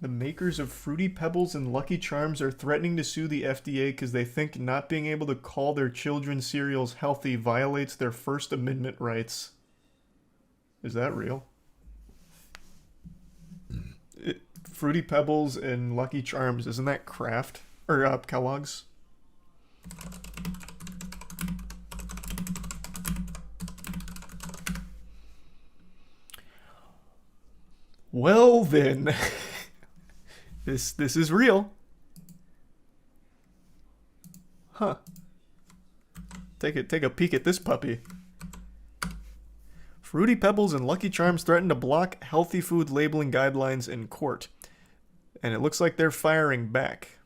The makers of Fruity Pebbles and Lucky Charms are threatening to sue the FDA because they think not being able to call their children's cereals healthy violates their First Amendment rights. Is that real? Fruity Pebbles and Lucky Charms, isn't that Kraft? Or Kellogg's? Well then, this is real. Huh. Take a peek at this puppy. Fruity Pebbles and Lucky Charms threaten to block healthy food labeling guidelines in court. And it looks like they're firing back.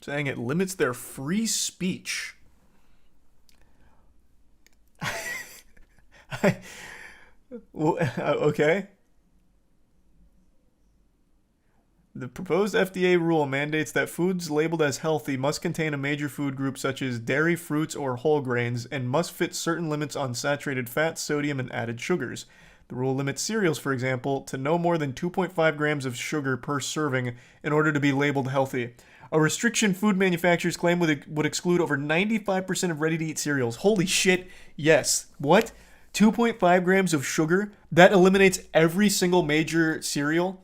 Saying it limits their free speech. Okay. The proposed FDA rule mandates that foods labeled as healthy must contain a major food group such as dairy, fruits, or whole grains and must fit certain limits on saturated fat, sodium, and added sugars. The rule limits cereals, for example, to no more than 2.5 grams of sugar per serving in order to be labeled healthy. A restriction food manufacturers claim would exclude over 95% of ready-to-eat cereals. Holy shit, yes. What? 2.5 grams of sugar? That eliminates every single major cereal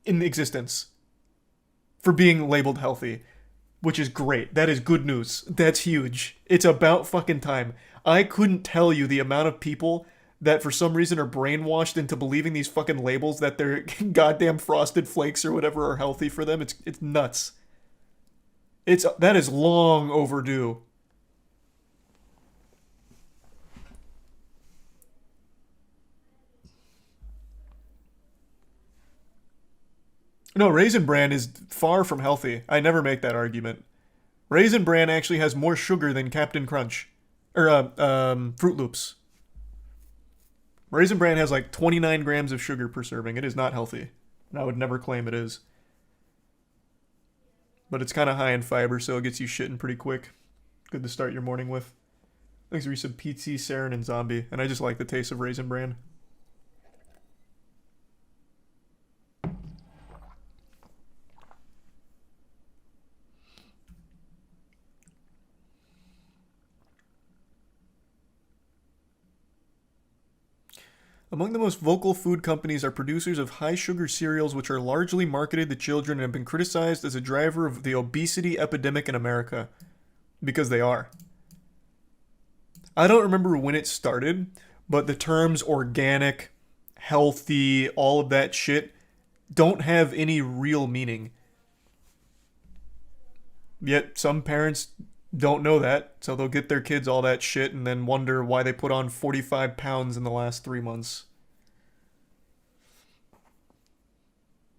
in existence for being labeled healthy, which is great. That is good news. That's huge. It's about fucking time. I couldn't tell you the amount of people that for some reason are brainwashed into believing these fucking labels that their goddamn Frosted Flakes or whatever are healthy for them. It's nuts. That is long overdue. No, Raisin Bran is far from healthy. I never make that argument. Raisin Bran actually has more sugar than Captain Crunch. Or, Fruit Loops. Raisin Bran has like 29 grams of sugar per serving. It is not healthy. And I would never claim it is. But it's kind of high in fiber, so it gets you shitting pretty quick. Good to start your morning with. Thanks for some PT, Saren, and Zombie. And I just like the taste of Raisin Bran. Among the most vocal food companies are producers of high sugar cereals, which are largely marketed to children and have been criticized as a driver of the obesity epidemic in America. Because they are. I don't remember when it started, but the terms organic, healthy, all of that shit don't have any real meaning. Yet some parents don't know that, so they'll get their kids all that shit and then wonder why they put on 45 pounds in the last 3 months.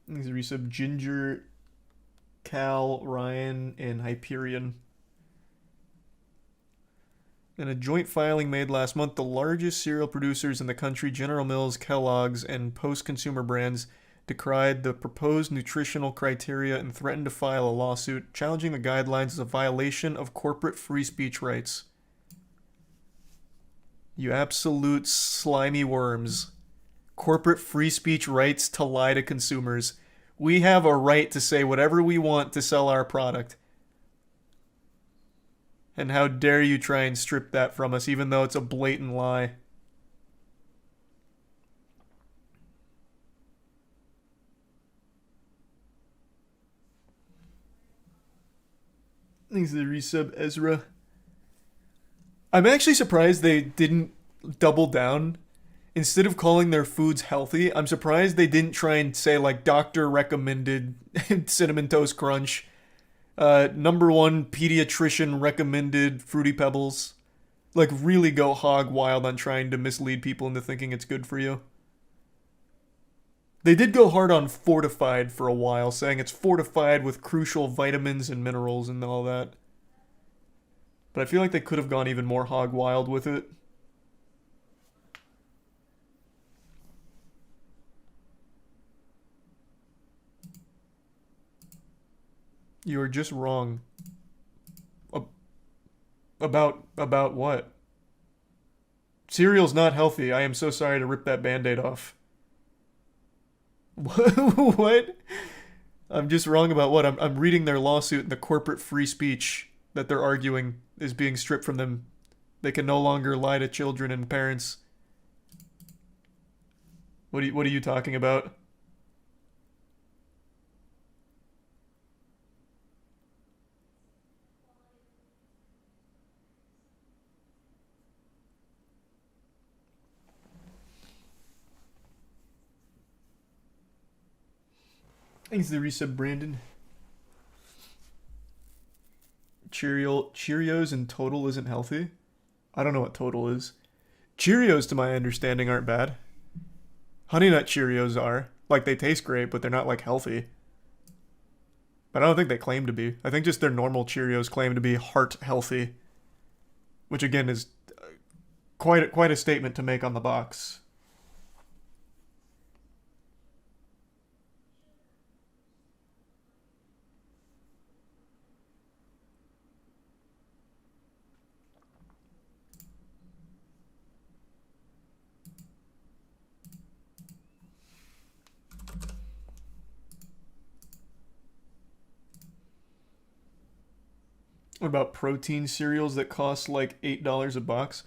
These are resub Ginger, Cal, Ryan, and Hyperion. In a joint filing made last month, the largest cereal producers in the country, General Mills, Kellogg's, and Post Consumer Brands, decried the proposed nutritional criteria and threatened to file a lawsuit challenging the guidelines as a violation of corporate free speech rights. You absolute slimy worms. Corporate free speech rights to lie to consumers. We have a right to say whatever we want to sell our product. And how dare you try and strip that from us, even though it's a blatant lie. Thanks to the resub, Ezra. I'm actually surprised they didn't double down. Instead of calling their foods healthy, I'm surprised they didn't try and say, like, doctor recommended Cinnamon Toast Crunch. #1 pediatrician recommended Fruity Pebbles. Like, really go hog wild on trying to mislead people into thinking it's good for you. They did go hard on fortified for a while, saying it's fortified with crucial vitamins and minerals and all that. But I feel like they could have gone even more hog wild with it. You are just wrong. About what? Cereal's not healthy. I am so sorry to rip that band-aid off. What? I'm just wrong about what? I'm reading their lawsuit and the corporate free speech that they're arguing is being stripped from them. They can no longer lie to children and parents. What are you talking about? Thanks the resub, Brandon. Cheerios in total isn't healthy? I don't know what total is. Cheerios, to my understanding, aren't bad. Honey Nut Cheerios are. Like, they taste great, but they're not, like, healthy. But I don't think they claim to be. I think just their normal Cheerios claim to be heart healthy. Which, again, is quite a statement to make on the box. What about protein cereals that cost like $8 a box?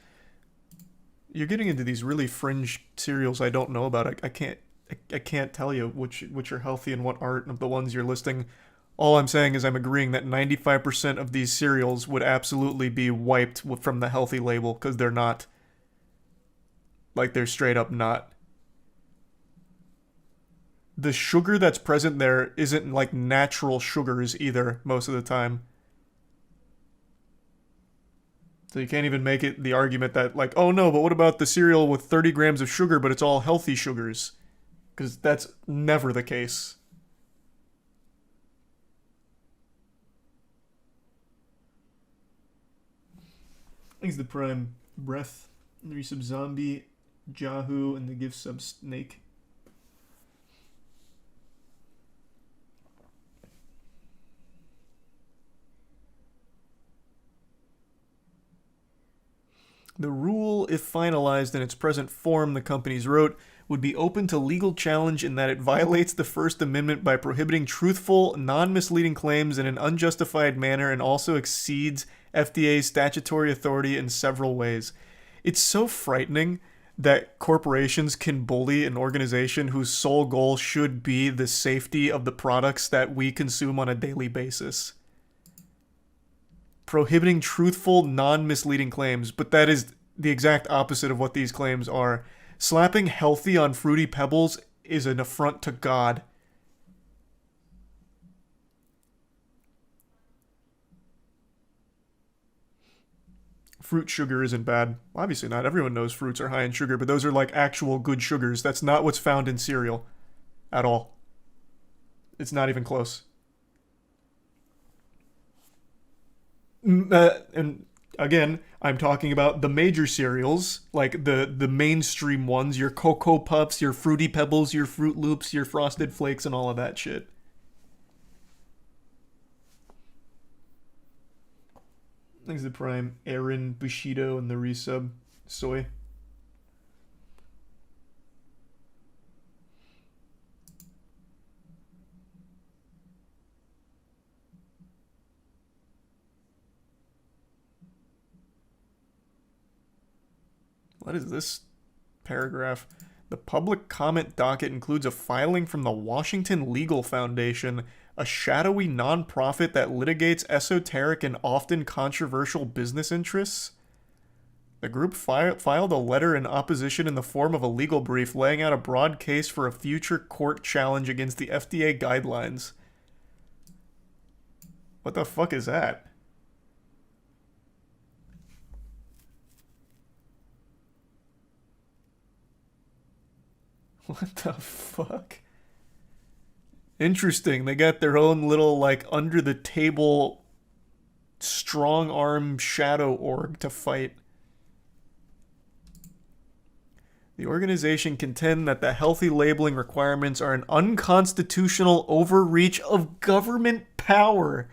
You're getting into these really fringe cereals I don't know about. I can't tell you which are healthy and what aren't of the ones you're listing. All I'm saying is I'm agreeing that 95% of these cereals would absolutely be wiped from the healthy label because they're not. Like, they're straight up not. The sugar that's present there isn't like natural sugars either most of the time. So you can't even make it the argument that, like, oh no, but what about the cereal with 30 grams of sugar, but it's all healthy sugars? Because that's never the case. Thanks the Prime Breath, the resub Zombie, Jahu, and the gift sub Snake. The rule, if finalized in its present form, the companies wrote, would be open to legal challenge in that it violates the First Amendment by prohibiting truthful, non-misleading claims in an unjustified manner and also exceeds FDA's statutory authority in several ways. It's so frightening that corporations can bully an organization whose sole goal should be the safety of the products that we consume on a daily basis. Prohibiting truthful, non-misleading claims, but that is the exact opposite of what these claims are. Slapping healthy on Fruity Pebbles is an affront to God. Fruit sugar isn't bad. Obviously not. Everyone knows fruits are high in sugar, but those are like actual good sugars. That's not what's found in cereal at all. It's not even close. And again, I'm talking about the major cereals, like the mainstream ones, your Cocoa Puffs, your Fruity Pebbles, your Fruit Loops, your Frosted Flakes, and all of that shit. Thanks to Prime, Aaron, Bushido, and the resub, Soy. What is this paragraph? The public comment docket includes a filing from the Washington Legal Foundation, a shadowy nonprofit that litigates esoteric and often controversial business interests. The group filed a letter in opposition in the form of a legal brief laying out a broad case for a future court challenge against the FDA guidelines. What the fuck is that? What the fuck? Interesting. They got their own little, like, under the table strong arm shadow org to fight. The organization contend that the healthy labeling requirements are an unconstitutional overreach of government power.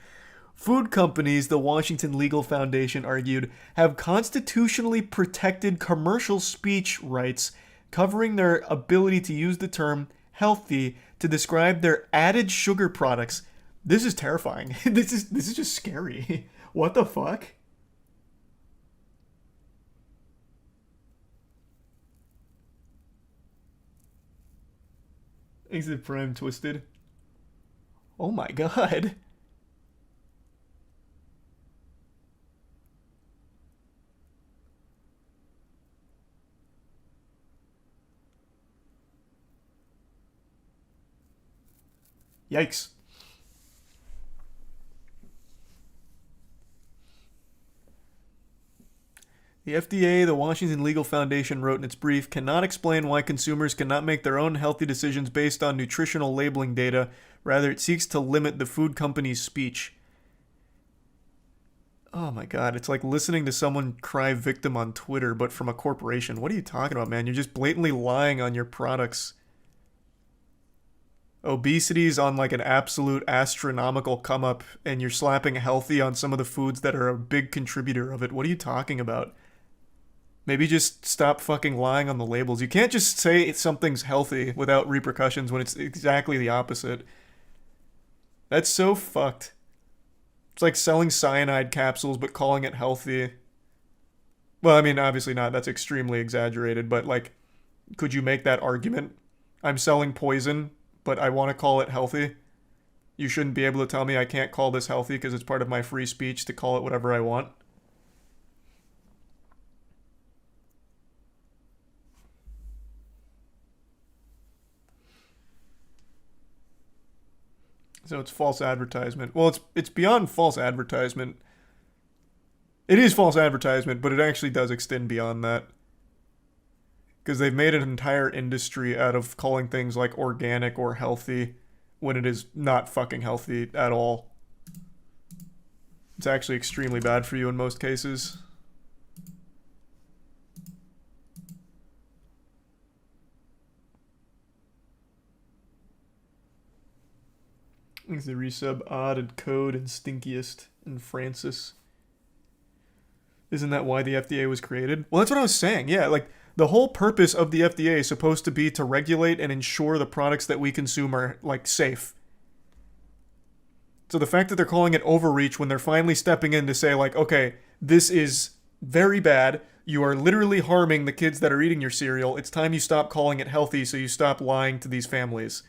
Food companies, the Washington Legal Foundation argued, have constitutionally protected commercial speech rights covering their ability to use the term healthy to describe their added sugar products. This is terrifying. This is just scary. What the fuck? Exit Prime Twisted. Oh my god. Yikes. The FDA, the Washington Legal Foundation, wrote in its brief, cannot explain why consumers cannot make their own healthy decisions based on nutritional labeling data. Rather, it seeks to limit the food company's speech. Oh my god, it's like listening to someone cry victim on Twitter, but from a corporation. What are you talking about, man? You're just blatantly lying on your products. Obesity's on like an absolute astronomical come up, and you're slapping healthy on some of the foods that are a big contributor of it. What are you talking about? Maybe just stop fucking lying on the labels. You can't just say something's healthy without repercussions when it's exactly the opposite. That's so fucked. It's like selling cyanide capsules but calling it healthy. Well, I mean, obviously not. That's extremely exaggerated, but like, could you make that argument? I'm selling poison, but I want to call it healthy. You shouldn't be able to tell me I can't call this healthy because it's part of my free speech to call it whatever I want. So it's false advertisement. Well, it's beyond false advertisement. It is false advertisement, but it actually does extend beyond that. Because they've made an entire industry out of calling things like organic or healthy when it is not fucking healthy at all. It's actually extremely bad for you in most cases. Thanks to resub Odd and Code and Stinkiest and Francis. Isn't that why the FDA was created? Well, that's what I was saying. Yeah, like the whole purpose of the FDA is supposed to be to regulate and ensure the products that we consume are like safe. So the fact that they're calling it overreach when they're finally stepping in to say like, okay, this is very bad. You are literally harming the kids that are eating your cereal. It's time you stop calling it healthy so you stop lying to these families.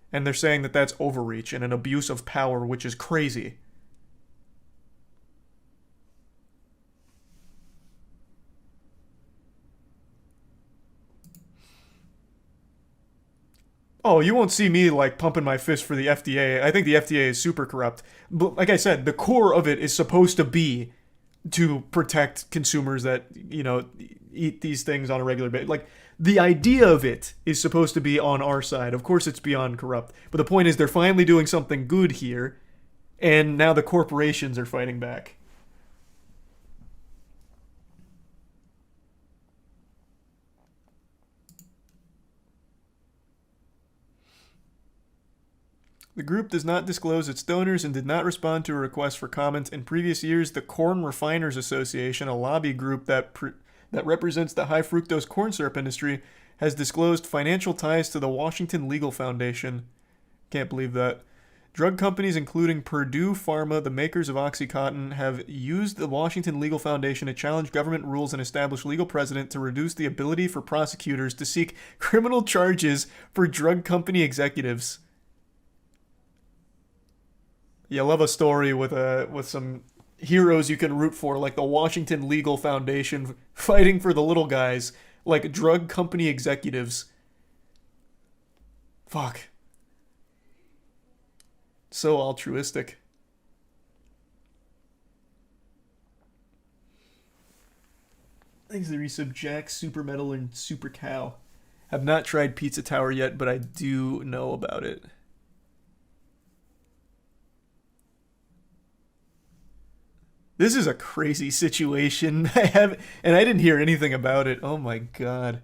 And they're saying that that's overreach and an abuse of power, which is crazy. Oh, you won't see me like pumping my fist for the FDA. I think the FDA is super corrupt. But like I said, the core of it is supposed to be to protect consumers that, you know, eat these things on a regular basis. Like the idea of it is supposed to be on our side. Of course it's beyond corrupt. But the point is they're finally doing something good here, and now the corporations are fighting back. The group does not disclose its donors and did not respond to a request for comment. In previous years, the Corn Refiners Association, a lobby group that represents the high fructose corn syrup industry, has disclosed financial ties to the Washington Legal Foundation. Can't believe that. Drug companies including Purdue Pharma, the makers of OxyContin, have used the Washington Legal Foundation to challenge government rules and establish legal precedent to reduce the ability for prosecutors to seek criminal charges for drug company executives. You love a story with some heroes you can root for, like the Washington Legal Foundation fighting for the little guys, like drug company executives. Fuck. So altruistic. Thanks to the resub Jack, Super Metal, and Super Cow. Have not tried Pizza Tower yet, but I do know about it. This is a crazy situation. And I didn't hear anything about it. Oh my god.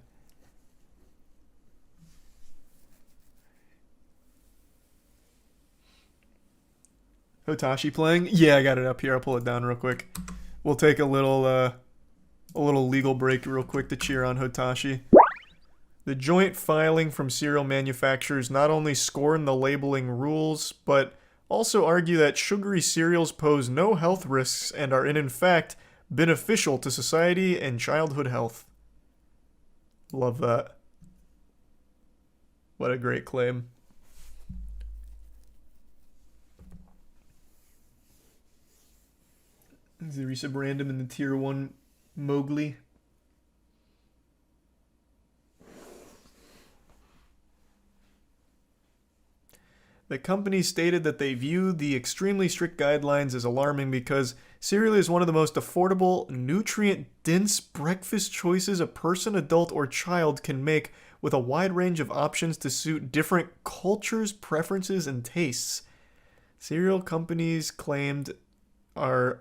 Hotashi playing? Yeah, I got it up here. I'll pull it down real quick. We'll take a little legal break real quick to cheer on Hotashi. The joint filing from cereal manufacturers not only scorn the labeling rules, but also argue that sugary cereals pose no health risks and are in fact beneficial to society and childhood health. Love that. What a great claim. Is the resub random in the tier 1 Mowgli? The company stated that they view the extremely strict guidelines as alarming because cereal is one of the most affordable, nutrient-dense breakfast choices a person, adult, or child can make, with a wide range of options to suit different cultures, preferences, and tastes. Cereal companies claimed are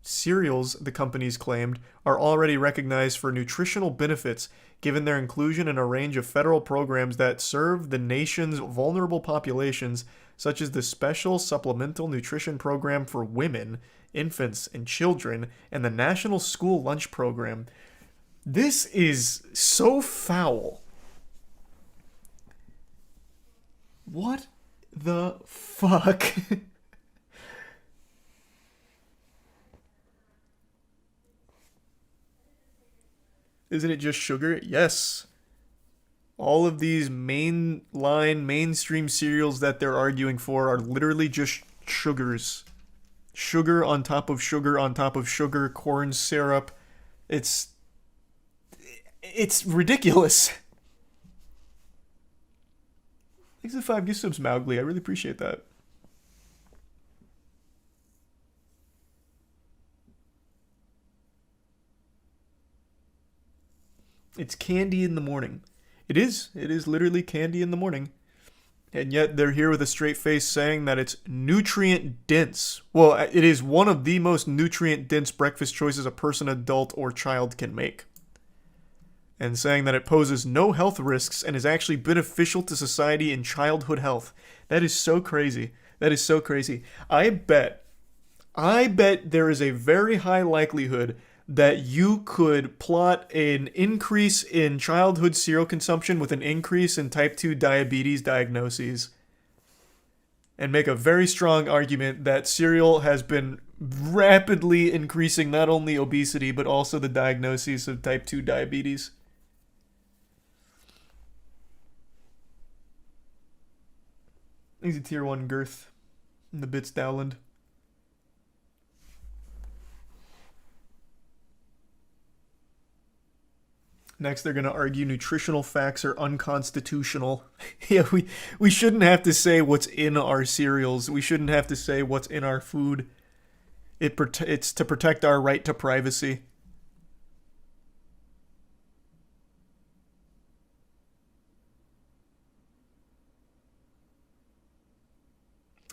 Cereals, the companies claimed, are already recognized for nutritional benefits, given their inclusion in a range of federal programs that serve the nation's vulnerable populations, such as the Special Supplemental Nutrition Program for Women, Infants, and Children, and the National School Lunch Program. This is so foul. What the fuck? Isn't it just sugar? Yes. All of these mainstream cereals that they're arguing for are literally just sugars. Sugar on top of sugar on top of sugar, corn syrup. It's ridiculous. Thanks for the 5 gift subs, Mowgli. I really appreciate that. It's candy in the morning. It is. It is literally candy in the morning. And yet they're here with a straight face saying that it's nutrient dense. Well, it is one of the most nutrient dense breakfast choices a person, adult, or child can make. And saying that it poses no health risks and is actually beneficial to society and childhood health. That is so crazy. That is so crazy. I bet there is a very high likelihood that you could plot an increase in childhood cereal consumption with an increase in type 2 diabetes diagnoses, and make a very strong argument that cereal has been rapidly increasing not only obesity but also the diagnoses of type 2 diabetes. He's a tier 1 girth in the bits Dowland. Next, they're going to argue nutritional facts are unconstitutional. Yeah, we shouldn't have to say what's in our cereals. We shouldn't have to say what's in our food. It's to protect our right to privacy.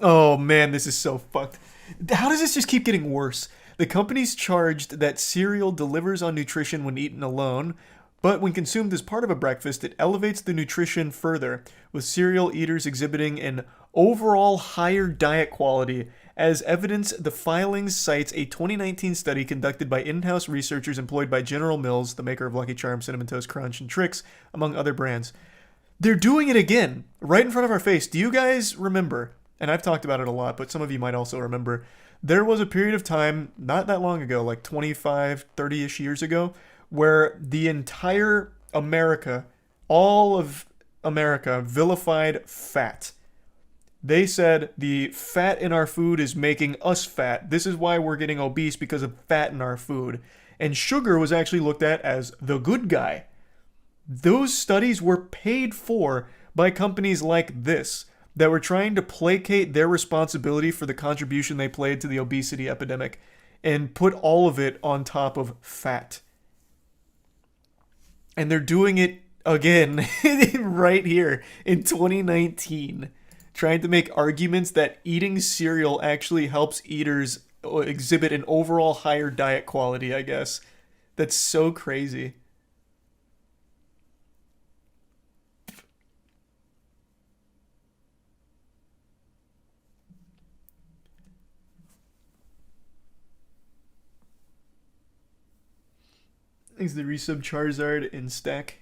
Oh man, this is so fucked. How does this just keep getting worse? The company's charged that cereal delivers on nutrition when eaten alone, but when consumed as part of a breakfast, it elevates the nutrition further, with cereal eaters exhibiting an overall higher diet quality. As evidence, the filings cites a 2019 study conducted by in-house researchers employed by General Mills, the maker of Lucky Charms, Cinnamon Toast Crunch, and Trix, among other brands. They're doing it again, right in front of our face. Do you guys remember? And I've talked about it a lot, but some of you might also remember. There was a period of time, not that long ago, like 25, 30-ish years ago, where the entire America, all of America, vilified fat. They said the fat in our food is making us fat. This is why we're getting obese, because of fat in our food. And sugar was actually looked at as the good guy. Those studies were paid for by companies like this that were trying to placate their responsibility for the contribution they played to the obesity epidemic and put all of it on top of fat. And they're doing it again right here in 2019, trying to make arguments that eating cereal actually helps eaters exhibit an overall higher diet quality, I guess. That's so crazy. Thanks to the resub Charizard in stack.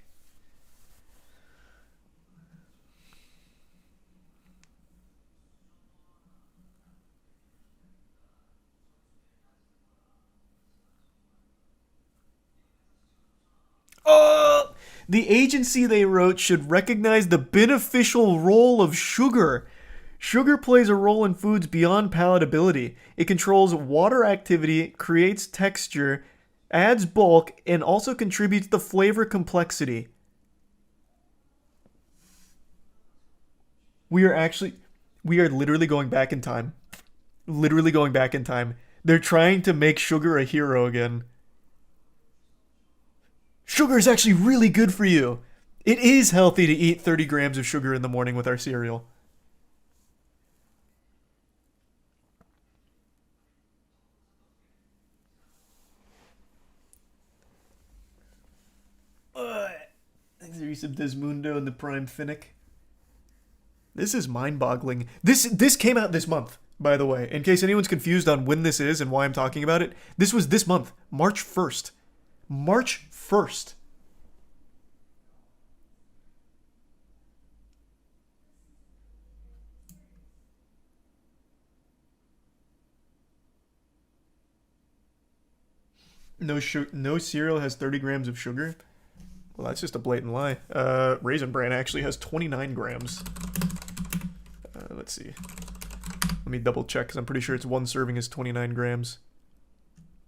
Oh! The agency they wrote should recognize the beneficial role of sugar. Sugar plays a role in foods beyond palatability. It controls water activity, creates texture, adds bulk, and also contributes to flavor complexity. We are literally going back in time. Literally going back in time. They're trying to make sugar a hero again. Sugar is actually really good for you. It is healthy to eat 30 grams of sugar in the morning with our cereal. Thanks to Resub Desmundo and the Prime Finnick. This is mind-boggling. This came out this month, by the way. In case anyone's confused on when this is and why I'm talking about it, this was this month, March 1st. March 1st. No cereal has 30 grams of sugar. Well, that's just a blatant lie. Raisin Bran actually has 29 grams. Let's see. Let me double check because I'm pretty sure it's one serving is 29 grams.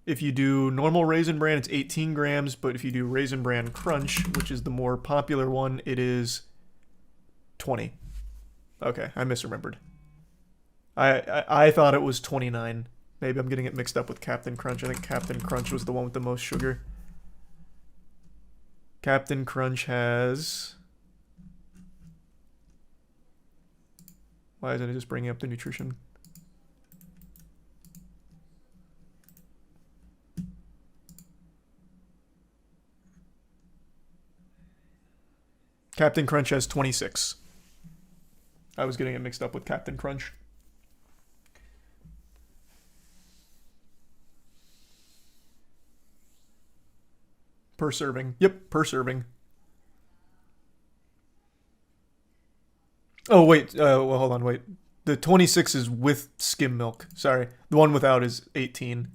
If you do normal Raisin Bran, it's 18 grams, but if you do Raisin Bran Crunch, which is the more popular one, it is 20. Okay, I misremembered. I thought it was 29. Maybe I'm getting it mixed up with Captain Crunch. I think Captain Crunch was the one with the most sugar. Captain Crunch has... Why isn't it just bringing up the nutrition? Captain Crunch has 26. I was getting it mixed up with Captain Crunch. Per serving. Yep, per serving. Oh, wait. Well, hold on, wait. The 26 is with skim milk. Sorry. The one without is 18.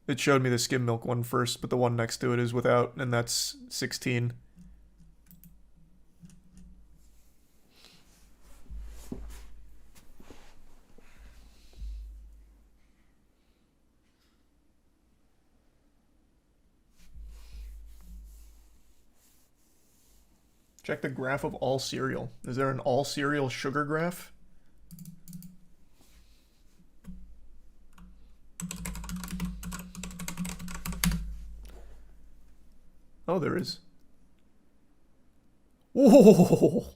It showed me the skim milk one first, but the one next to it is without, and that's 16. Check the graph of all cereal. Is there an all cereal sugar graph? Oh, there is. Whoa!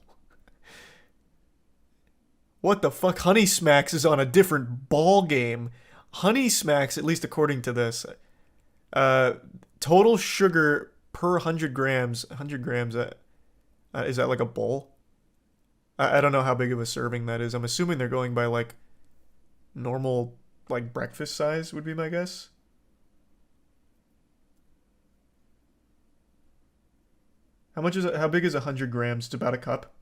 What the fuck? Honey Smacks is on a different ball game. Honey Smacks, at least according to this, total sugar per 100 grams. 100 grams. Is that like a bowl? I don't know how big of a serving that is. I'm assuming they're going by like normal, like breakfast size would be my guess. How much is it? How big is 100 grams? It's about a cup.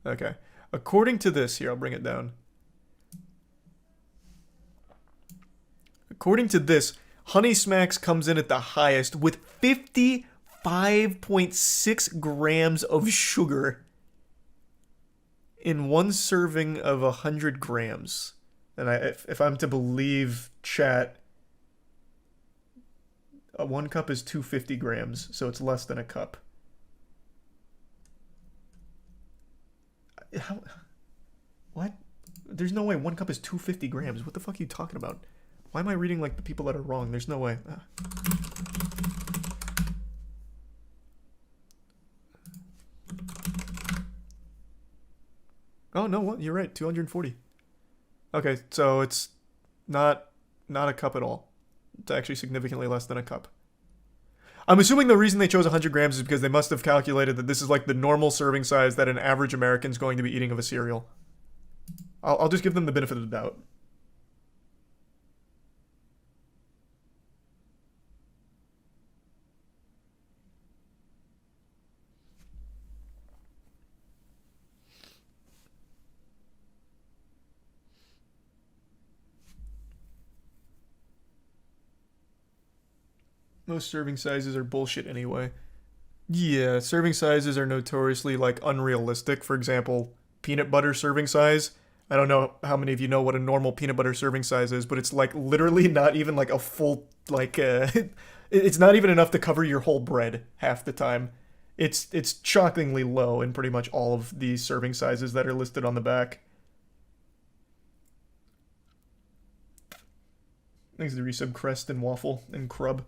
Okay. According to this, here, I'll bring it down. According to this, Honey Smacks comes in at the highest with 55.6 grams of sugar in one serving of 100 grams. And if I'm to believe chat, one cup is 250 grams, so it's less than a cup. How? What? There's no way one cup is 250 grams. What the fuck are you talking about? Why am I reading like the people that are wrong? There's no way. Oh, no, what? You're right. 240. Okay, so it's not a cup at all. It's actually significantly less than a cup. I'm assuming the reason they chose 100 grams is because they must have calculated that this is like the normal serving size that an average American is going to be eating of a cereal. I'll just give them the benefit of the doubt. Most serving sizes are bullshit anyway. Yeah, serving sizes are notoriously like unrealistic. For example, peanut butter serving size. I don't know how many of you know what a normal peanut butter serving size is, but it's like literally not even like a full like it's not even enough to cover your whole bread half the time. It's shockingly low in pretty much all of these serving sizes that are listed on the back. Thanks to Resub Crest and Waffle and Crub.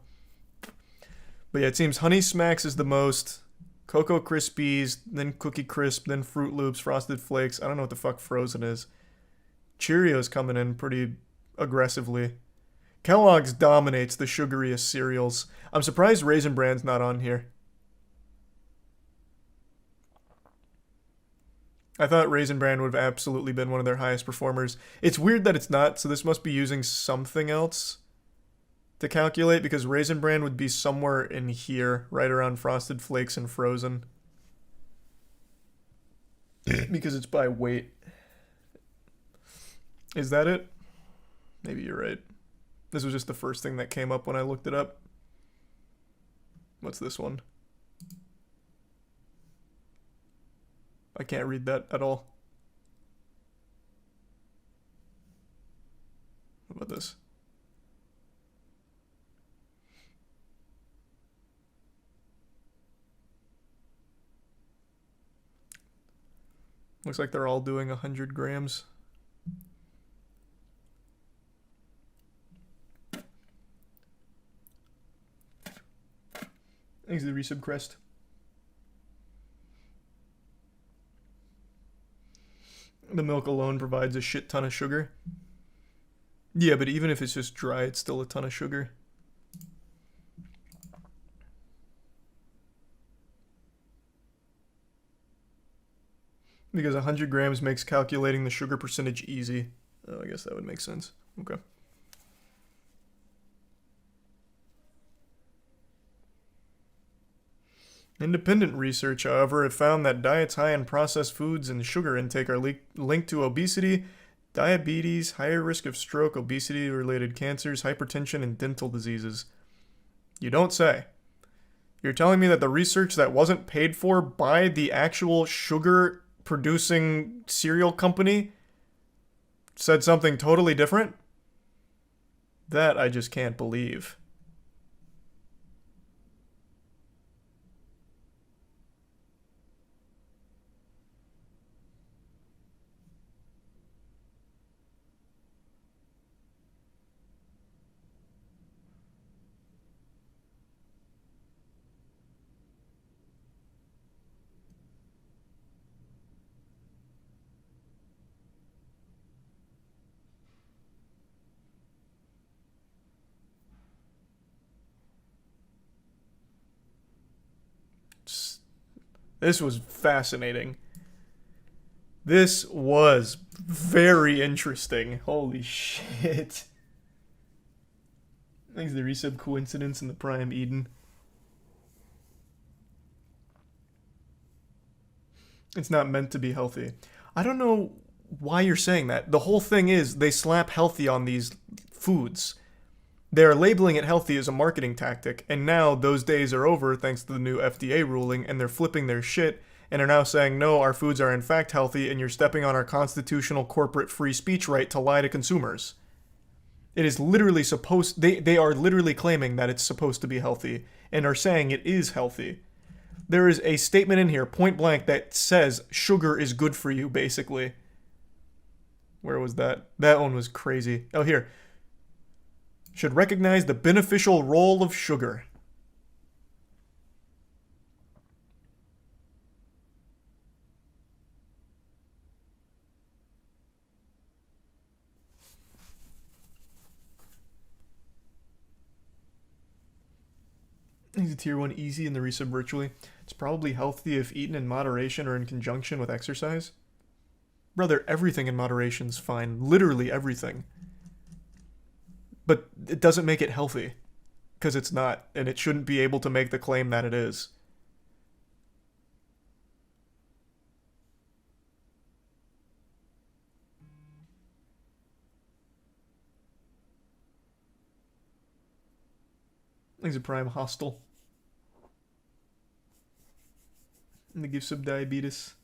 But yeah, it seems Honey Smacks is the most. Cocoa Krispies, then Cookie Crisp, then Fruit Loops, Frosted Flakes. I don't know what the fuck Frozen is. Cheerios coming in pretty aggressively. Kellogg's dominates the sugariest cereals. I'm surprised Raisin Bran's not on here. I thought Raisin Bran would have absolutely been one of their highest performers. It's weird that it's not, so this must be using something else to calculate, because Raisin Bran would be somewhere in here, right around Frosted Flakes and Frozen. Because it's by weight. Is that it? Maybe you're right. This was just the first thing that came up when I looked it up. What's this one? I can't read that at all. What about this? Looks like they're all doing 100 grams. Thanks to the Resub Crest. The milk alone provides a shit ton of sugar. Yeah, but even if it's just dry, it's still a ton of sugar. Because 100 grams makes calculating the sugar percentage easy. Oh, I guess that would make sense. Okay. Independent research, however, have found that diets high in processed foods and sugar intake are linked to obesity, diabetes, higher risk of stroke, obesity-related cancers, hypertension, and dental diseases. You don't say. You're telling me that the research that wasn't paid for by the actual sugar-producing cereal company said something totally different? That I just can't believe. This was fascinating. This was very interesting. Holy shit. Thanks to the Resub Coincidence and the Prime Eden. It's not meant to be healthy. I don't know why you're saying that. The whole thing is they slap healthy on these foods. They're labeling it healthy as a marketing tactic, and now those days are over thanks to the new FDA ruling, and they're flipping their shit and are now saying, no, our foods are in fact healthy, and you're stepping on our constitutional corporate free speech right to lie to consumers. It is literally supposed, they are literally claiming that it's supposed to be healthy, and are saying it is healthy. There is a statement in here, point blank, that says sugar is good for you, basically. Where was that? That one was crazy. Oh, here. Should recognize the beneficial role of sugar. He's a tier 1 easy in the resub virtually. It's probably healthy if eaten in moderation or in conjunction with exercise. Brother, everything in moderation's fine. Literally everything. But it doesn't make it healthy. Because it's not. And it shouldn't be able to make the claim that it is. Thanks a Prime Hostile. And the Gifts of Diabetes.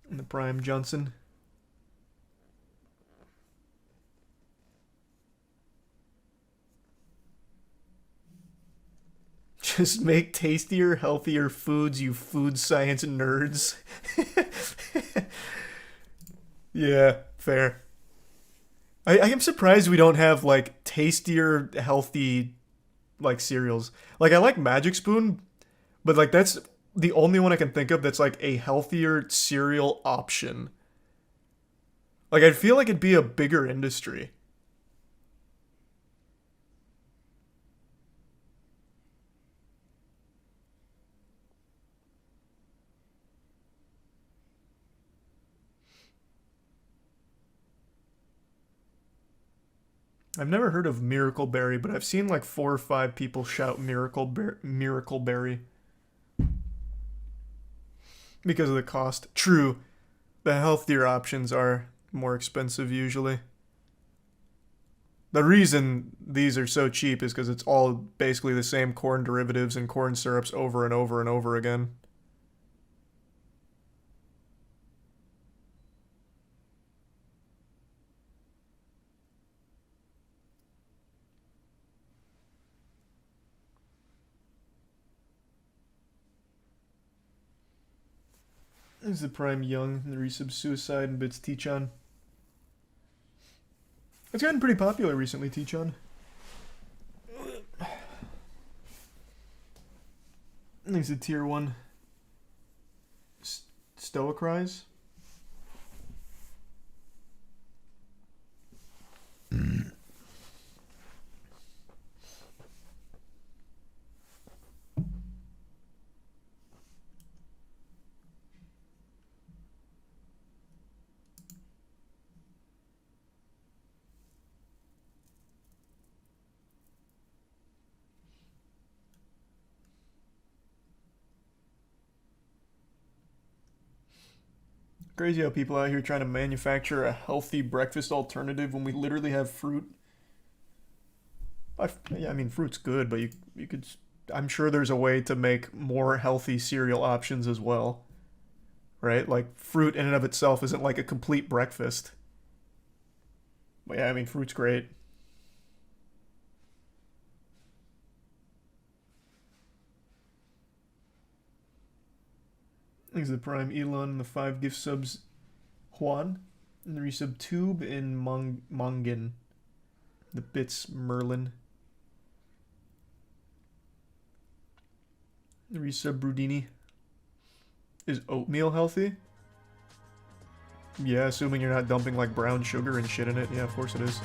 And the Prime Johnson. Just make tastier, healthier foods, you food science nerds. Yeah, fair. I am surprised we don't have like tastier, healthy like cereals. Like I like Magic Spoon, but like that's the only one I can think of that's like a healthier cereal option. Like I feel like it'd be a bigger industry. I've never heard of Miracle Berry, but I've seen like 4 or 5 people shout Miracle Berry because of the cost. True, the healthier options are more expensive usually. The reason these are so cheap is because it's all basically the same corn derivatives and corn syrups over and over and over again. This is the Prime Young, the Resub Suicide, and Bits Teachon. It's gotten pretty popular recently, Teachon. I think it's a tier 1. Stoacries. Crazy how people out here trying to manufacture a healthy breakfast alternative when we literally have fruit. Yeah, I mean, fruit's good, but you could. I'm sure there's a way to make more healthy cereal options as well, right? Like fruit in and of itself isn't like a complete breakfast. But yeah, I mean, fruit's great. Thanks to the Prime Elon and the 5 gift subs Juan, and the resub Tube in Mongin, the Bits Merlin, the resub Brudini. Is oatmeal healthy? Yeah, assuming you're not dumping like brown sugar and shit in it. Yeah, of course it is.